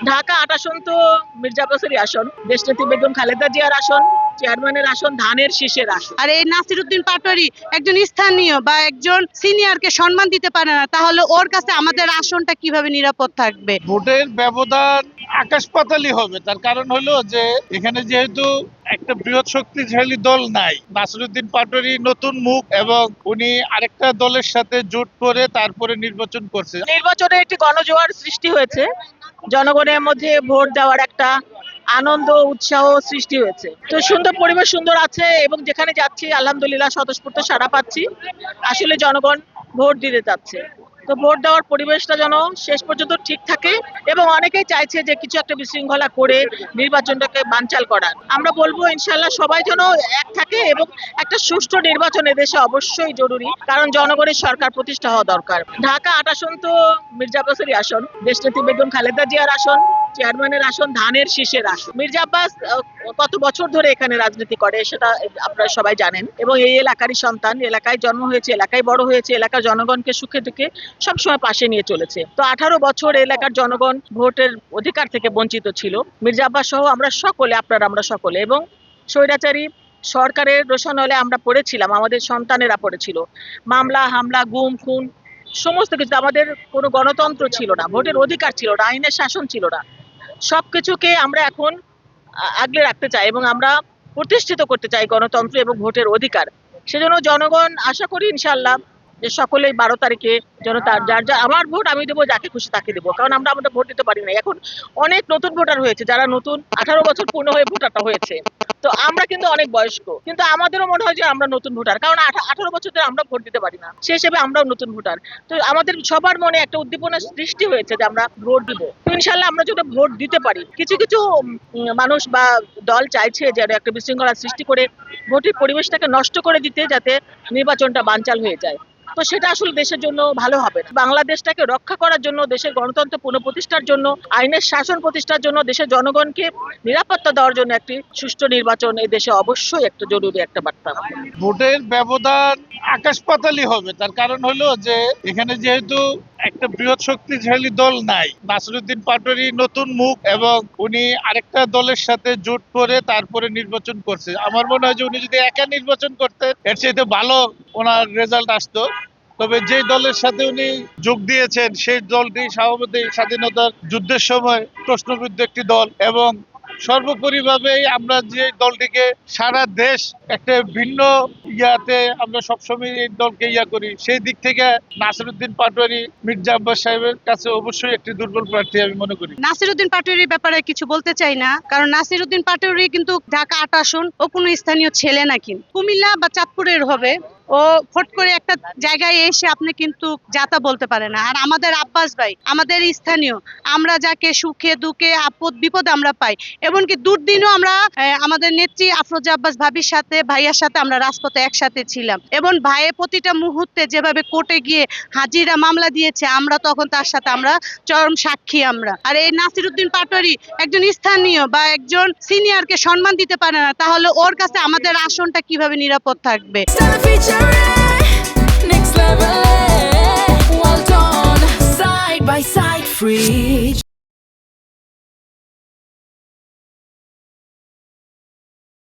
ঢাকা ৮ আসন তো মির্জা আব্বাসেরই আসন, দেশনেত্রী বেগম খালেদা জিয়ার আসন, চেয়ারম্যানের আসন, ধানের শীষের আসন। আর এই নাসিরউদ্দিন পাটোয়ারি একজন স্থানীয় বা একজন সিনিয়রকে সম্মান দিতে পারে না, তাহলে ওর কাছে আমাদের আসনটা কিভাবে নিরাপদ থাকবে? ভোটের ব্যবধান আকাশ পাতালই হবে। তার কারণ হলো যে এখানে যেহেতু একটা বৃহৎ শক্তিশালী দল নাই, নাসিরউদ্দিন পাটোয়ারি নতুন মুখ এবং উনি আরেকটা দলের সাথে জোট করে তারপরে নির্বাচন করছে। নির্বাচনে একটি গণজোয়ার সৃষ্টি হয়েছে, জনগণের মধ্যে ভোট দেওয়ার একটা আনন্দ উৎসাহ সৃষ্টি হয়েছে। তো সুন্দর পরিবেশ, সুন্দর আছে, এবং যেখানে যাচ্ছি আলহামদুলিল্লাহ স্বতঃস্ফূর্ত সাড়া পাচ্ছি। আসলে জনগণ ভোট দিতে চাচ্ছে, তো ভোট দেওয়ার পরিবেশটা যেন শেষ পর্যন্ত ঠিক থাকে, এবং অনেকেই চাইছে যে কিছু একটা বিশৃঙ্খলা করে নির্বাচনটাকে বানচাল করার। আমরা বলবো ইনশাল্লাহ সবাই যেন এক থাকে, এবং একটা সুষ্ঠু নির্বাচন দেশে অবশ্যই জরুরি, কারণ জনগণের সরকার প্রতিষ্ঠা হওয়া দরকার। ঢাকা ৮ আসন তো মির্জা আব্বাসেরই আসন, দেশনেত্রী বেগম খালেদা জিয়ার আসন, চেয়ারম্যানের আসন, ধানের শীষের আসন। মির্জা আব্বাস কত বছর ধরে এখানে রাজনীতি করে সেটা আপনারা সবাই জানেন, এবং এই এলাকারই সন্তান, এলাকায় জন্ম হয়েছে, এলাকায় বড় হয়েছে, এলাকার জনগণকে সুখে দুঃখে সবসময় পাশে নিয়ে চলেছে। তো 18 বছর এলাকার জনগণ ভোটের অধিকার থেকে বঞ্চিত ছিল, মির্জা আব্বাস সহ আমরা সকলে, আমরা সকলে, এবং স্বৈরাচারী সরকারের রোষানলে আমরা পড়েছিলাম, আমাদের সন্তানেরা পড়েছিল, মামলা হামলা গুম খুন সমস্ত কিছু। আমাদের কোনো গণতন্ত্র ছিল না, ভোটের অধিকার ছিল না, আইনের শাসন ছিল না। সবকিছুকে আমরা এখন আগলে রাখতে চাই, এবং আমরা প্রতিষ্ঠিত করতে চাই গণতন্ত্র এবং ভোটের অধিকার। সেজন্য জনগণ আশা করি ইনশাআল্লাহ যে সকলেই 12 তারিখে যেন তার যার যা, আমার ভোট আমি দেবো, যাকে খুশি তাকে দেবো, কারণ আমরা আমাদের ভোট দিতে পারি না। এখন অনেক নতুন ভোটার হয়েছে, যারা নতুন 18 বছর পূর্ণ হয়ে ভোটারটা হয়েছে। তো আমরা কিন্তু অনেক বয়স্ক, কিন্তু আমাদেরও মনে হয় যে আমরা নতুন ভোটার, কারণ 18 বছর ধরে আমরা ভোট দিতে পারি না, সে হিসেবে আমরাও নতুন ভোটার। তো আমাদের সবার মনে একটা উদ্দীপনা সৃষ্টি হয়েছে যে আমরা ভোট দিব। তো ইনশাল্লাহ আমরা যদি ভোট দিতে পারি, কিছু কিছু মানুষ বা দল চাইছে যে একটা বিশৃঙ্খলা সৃষ্টি করে ভোটের পরিবেশটাকে নষ্ট করে দিতে, যাতে নির্বাচনটা বানচাল হয়ে যায়। তো সেটা আসলে দেশের জন্য ভালো হবে না। বাংলাদেশটাকে রক্ষা করার জন্য, দেশের গণতন্ত্র পুনঃপ্রতিষ্ঠার জন্য, আইনের শাসন প্রতিষ্ঠার জন্য, দেশের জনগণকে নিরাপত্তা দেওয়ার জন্য একটি সুষ্ঠু নির্বাচন এই দেশে অবশ্যই একটা জরুরি একটা বার্তা। ভোটের ব্যবধান আকাশ পাতালই হবে। তার কারণ হলো যে এখানে যেহেতু একটা বৃহৎ শক্তিশালী দল নাই, নাসিরউদ্দিন পাটোয়ারি নতুন মুখ এবং উনি আরেকটা দলের সাথে জোট করে তারপরে নির্বাচন করছে। আমার মনে হয় যে উনি যদি একা নির্বাচন করতেন এর চাইতে ভালো ওনার রেজাল্ট আসতো। তবে যে দলের সাথে উনি যোগ দিয়েছেন সেই দলটি স্বাভাবিকভাবেই স্বাধীনতার যুদ্ধের সময় প্রশ্নবিদ্ধ একটি দল, এবং সর্বোপরিভাবে আমরা যে দলটিকে সারা দেশ একটা ভিন্ন ইয়াতে আমরা সবসময় এই দলকে করি, সেই দিক থেকে নাসিরউদ্দিন পাটোয়ারি মির্জা আব্বাস সাহেবের কাছে অবশ্যই একটি দুর্বল প্রার্থী আমি মনে করি। নাসিরউদ্দিন পাটোয়ারির ব্যাপারে কিছু বলতে চাই না, কারণ নাসিরউদ্দিন পাটোয়ারি কিন্তু ঢাকা ৮ আসন ও কোনো স্থানীয় ছেলে না, কিন্তু কুমিল্লা বা চাঁদপুরের হবে। ও ফট করে একটা জায়গায় এসে আপনি কিন্তু যাতা বলতে পারে না। আর আমাদের আব্বাস ভাই আমাদের স্থানীয়, আমরা যাকে সুখে দুঃখে আপদ বিপদে আমরা পাই, এমনকি দুর্দিনও আমরা আমাদের নেত্রী আফরোজা আব্বাস ভাবির সাথে, ভাইয়ার সাথে আমরা রাজপথে একসাথে ছিলাম, এবং ভাইয়ের প্রতিটা মুহূর্তে যেভাবে কোর্টে গিয়ে হাজিরা মামলা দিয়েছে, আমরা তখন তার সাথে আমরা চরম সাক্ষী আমরা। আর এই নাসিরউদ্দিন পাটোয়ারি একজন স্থানীয় বা একজন সিনিয়রকে সম্মান দিতে পারে না, তাহলে ওর কাছে আমাদের আসনটা কিভাবে নিরাপদ থাকবে? Next level, well done, side by side, fridge.